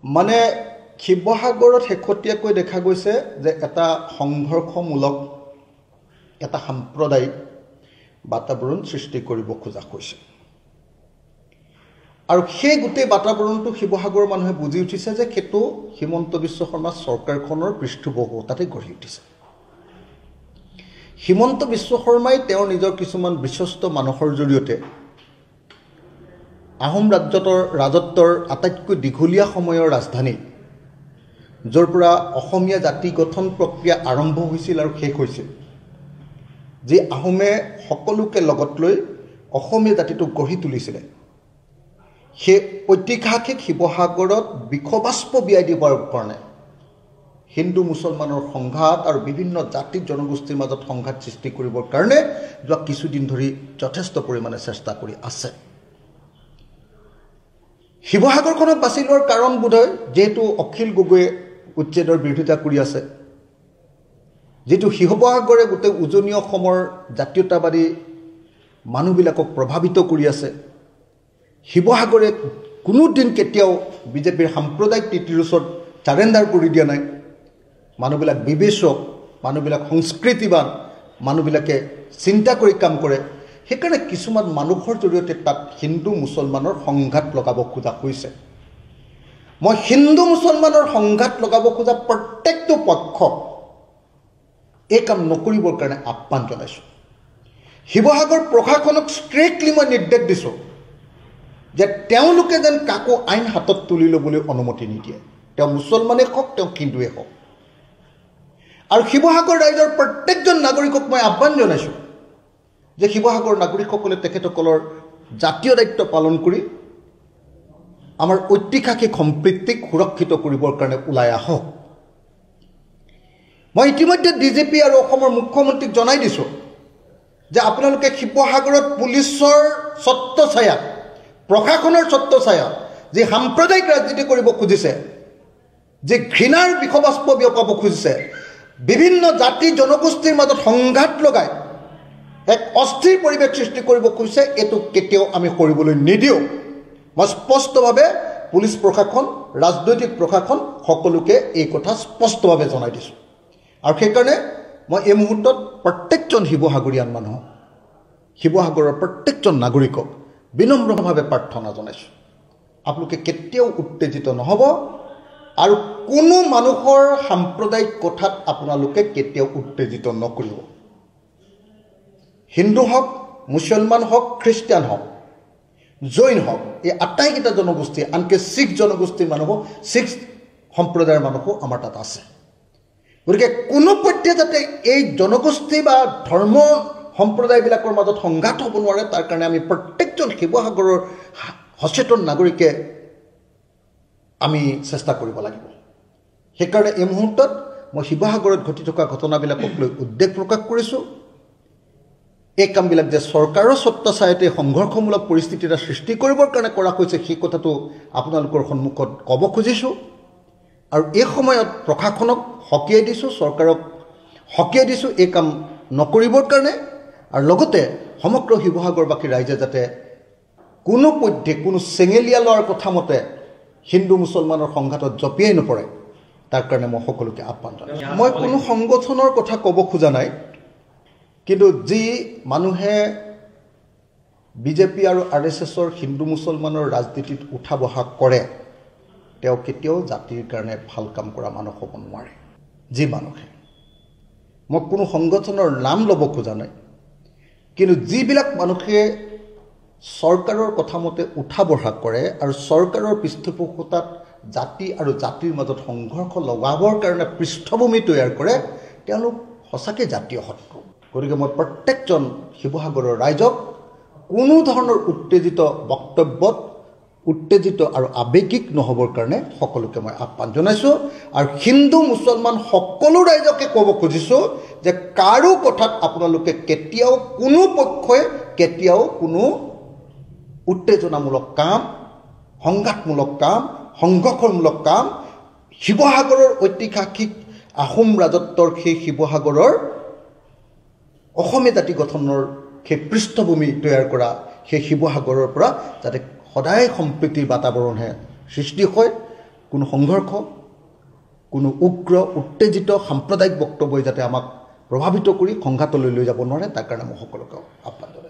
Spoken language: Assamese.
মানে শিৱসাগৰত শেহতীয়াকৈ দেখা গৈছে যে এটা সংঘৰ্ষমূলক এটা সাম্প্ৰদায়িক বাতাবৰণ সৃষ্টি কৰিব খোজা হৈছে আৰু সেই গোটেই বাতাবৰণটো শিৱসাগৰৰ মানুহে বুজি উঠিছে যে সেইটো হিমন্ত বিশ্ব শৰ্মা চৰকাৰখনৰ পৃষ্ঠপোষকতাতে গঢ়ি উঠিছে হিমন্ত বিশ্ব শৰ্মাই তেওঁৰ নিজৰ কিছুমান বিশ্বস্ত মানুহৰ জৰিয়তে আহোম ৰাজত্বৰ আটাইতকৈ দীঘলীয়া সময়ৰ ৰাজধানী য'ৰ পৰা অসমীয়া জাতি গঠন প্ৰক্ৰিয়া আৰম্ভ হৈছিল আৰু শেষ হৈছিল যি আহোমে সকলোকে লগত লৈ অসমীয়া জাতিটো গঢ়ি তুলিছিলে সেই ঐতিহাসিক শিৱসাগৰত বিখবাস্প বিয়াই দিবৰ কাৰণে হিন্দু মুছলমানৰ সংঘাত আৰু বিভিন্ন জাতি জনগোষ্ঠীৰ মাজত সংঘাত সৃষ্টি কৰিবৰ কাৰণে যোৱা কিছুদিন ধৰি যথেষ্ট পৰিমাণে চেষ্টা কৰি আছে শিৱসাগৰখনক বাছি লোৱাৰ কাৰণ বোধহয় যেহেতু অখিল গগৈয়ে উচ্ছেদৰ বিৰোধিতা কৰি আছে যেটো শিৱসাগৰে গোটেই উজনি অসমৰ জাতীয়তাবাদী মানুহবিলাকক প্ৰভাৱিত কৰি আছে শিৱসাগৰে কোনো দিন কেতিয়াও বিজেপিৰ সাম্প্ৰদায়িক নীতিৰ ওচৰত চাৰেণ্ডাৰ কৰি দিয়া নাই মানুহবিলাক বিবেচক মানুহবিলাক সংস্কৃতিবান মানুহবিলাকে চিন্তা কৰি কাম কৰে সেইকাৰণে কিছুমান মানুহৰ জৰিয়তে তাত হিন্দু মুছলমানৰ সংঘাত লগাব খোজা হৈছে মই হিন্দু মুছলমানৰ সংঘাত লগাব খোজা প্ৰত্যেকটো পক্ষ এই কাম নকৰিবৰ কাৰণে আহ্বান জনাইছোঁ শিৱসাগৰ প্ৰশাসনক ষ্ট্ৰিক্টলি মই নিৰ্দেশ দিছোঁ যে তেওঁলোকে যেন কাকো আইন হাতত তুলি ল'বলৈ অনুমতি নিদিয়ে তেওঁ মুছলমানেই হওক তেওঁ হিন্দুৱে হওক আৰু শিৱসাগৰ ৰাইজৰ প্ৰত্যেকজন নাগৰিকক মই আহ্বান জনাইছোঁ যে শিৱসাগৰ নাগৰিকসকলে তেখেতসকলৰ জাতীয় দায়িত্ব পালন কৰি আমাৰ ঐতিহাসিক সম্প্ৰীতিক সুৰক্ষিত কৰিবৰ কাৰণে ওলাই আহক মই ইতিমধ্যে ডিজিপি আৰু অসমৰ মুখ্যমন্ত্ৰীক জনাই দিছোঁ যে আপোনালোকে শিৱসাগৰত পুলিচৰ ছত্ৰছায়া প্ৰশাসনৰ ছত্ৰছায়া যি সাম্প্ৰদায়িক ৰাজনীতি কৰিব খুজিছে যে ঘৃণাৰ বিখবাস্প বিয়পাব খুজিছে বিভিন্ন জাতি জনগোষ্ঠীৰ মাজত সংঘাত লগাই এক অস্থিৰ পৰিৱেশ সৃষ্টি কৰিব খুজিছে এইটো কেতিয়াও আমি কৰিবলৈ নিদিওঁ মই স্পষ্টভাৱে পুলিচ প্ৰশাসন ৰাজনৈতিক প্ৰশাসন সকলোকে এই কথা স্পষ্টভাৱে জনাই দিছোঁ আৰু সেইকাৰণে মই এই মুহূৰ্তত প্ৰত্যেকজন শিৱসাগৰীয়ান মানুহক শিৱসাগৰৰ প্ৰত্যেকজন নাগৰিকক বিনম্ৰভাৱে প্ৰাৰ্থনা জনাইছোঁ আপোনালোকে কেতিয়াও উত্তেজিত নহ'ব আৰু কোনো মানুহৰ সাম্প্ৰদায়িক কথাত আপোনালোকে কেতিয়াও উত্তেজিত নকৰিব হিন্দু হওক মুছলমান হওক খ্ৰীষ্টিয়ান হওক জৈন হওক এই আটাইকেইটা জনগোষ্ঠী আনকি শিখ জনগোষ্ঠীৰ মানুহো শিখ সম্প্ৰদায়ৰ মানুহো আমাৰ তাত আছে গতিকে কোনো পধ্যে যাতে এই জনগোষ্ঠী বা ধৰ্ম সম্প্ৰদায়বিলাকৰ মাজত সংঘাত হ'ব নোৱাৰে তাৰ কাৰণে আমি প্ৰত্যেকজন শিৱসাগৰৰ সচেতন নাগৰিকে আমি চেষ্টা কৰিব লাগিব সেইকাৰণে এই মুহূৰ্তত মই শিৱসাগৰত ঘটি থকা ঘটনাবিলাকক লৈ উদ্বেগ প্ৰকাশ কৰিছোঁ এই কামবিলাক যে চৰকাৰৰ ছত্ৰছায়াতে সংঘৰ্ষমূলক পৰিস্থিতি এটা সৃষ্টি কৰিবৰ কাৰণে কৰা হৈছে সেই কথাটো আপোনালোকৰ সন্মুখত ক'ব খুজিছোঁ আৰু এই সময়ত প্ৰশাসনক সকীয়াই দিছোঁ চৰকাৰক সকীয়াই দিছোঁ এই কাম নকৰিবৰ কাৰণে আৰু লগতে সমগ্ৰ শিৱসাগৰবাসী ৰাইজে যাতে কোনো পধ্যে কোনো চেঙেলীয়া লোৱাৰ কথা মতে হিন্দু মুছলমানৰ সংঘাতত জঁপিয়াই নপৰে তাৰ কাৰণে মই সকলোকে আহ্বান জনাইছোঁ মই কোনো সংগঠনৰ কথা ক'ব খোজা নাই কিন্তু যি মানুহে বিজেপি আৰু RSSৰ হিন্দু মুছলমানৰ ৰাজনীতিত উঠা বহা কৰে তেওঁ কেতিয়াও জাতিৰ কাৰণে ভাল কাম কৰা মানুহ হ'ব নোৱাৰে যি মানুহে মই কোনো সংগঠনৰ নাম ল'ব খোজা নাই কিন্তু যিবিলাক মানুহে চৰকাৰৰ কথা মতে উঠা বহা কৰে আৰু চৰকাৰৰ পৃষ্ঠপোষকতাত জাতি আৰু জাতিৰ মাজত সংঘৰ্ষ লগাবৰ কাৰণে পৃষ্ঠভূমি তৈয়াৰ কৰে তেওঁলোক সঁচাকৈ জাতীয় শত্ৰু গতিকে মই প্ৰত্যেকজন শিৱসাগৰৰ ৰাইজক কোনো ধৰণৰ উত্তেজিত বক্তব্যত উত্তেজিত আৰু আৱেগিক নহ'বৰ কাৰণে সকলোকে মই আহ্বান জনাইছোঁ আৰু হিন্দু মুছলমান সকলো ৰাইজকে ক'ব খুজিছোঁ যে কাৰো কথাত আপোনালোকে কেতিয়াও কোনো পক্ষই কেতিয়াও কোনো উত্তেজনামূলক কাম সংঘাতমূলক কাম সংঘৰ্ষমূলক কাম শিৱসাগৰৰ ঐতিহাসিক আহোম ৰাজত্বৰ সেই শিৱসাগৰৰ অসমীয়া জাতি গঠনৰ সেই পৃষ্ঠভূমি তৈয়াৰ কৰা সেই শিৱসাগৰৰ পৰা যাতে সদায় সম্প্ৰীতিৰ বাতাবৰণহে সৃষ্টি হয় কোনো সংঘৰ্ষ, কোনো উগ্ৰ উত্তেজিত সাম্প্ৰদায়িক বক্তব্যই যাতে আমাক প্ৰভাৱিত কৰি সংঘাতলৈ লৈ যাব নোৱাৰে, তাৰ কাৰণে মই সকলোকে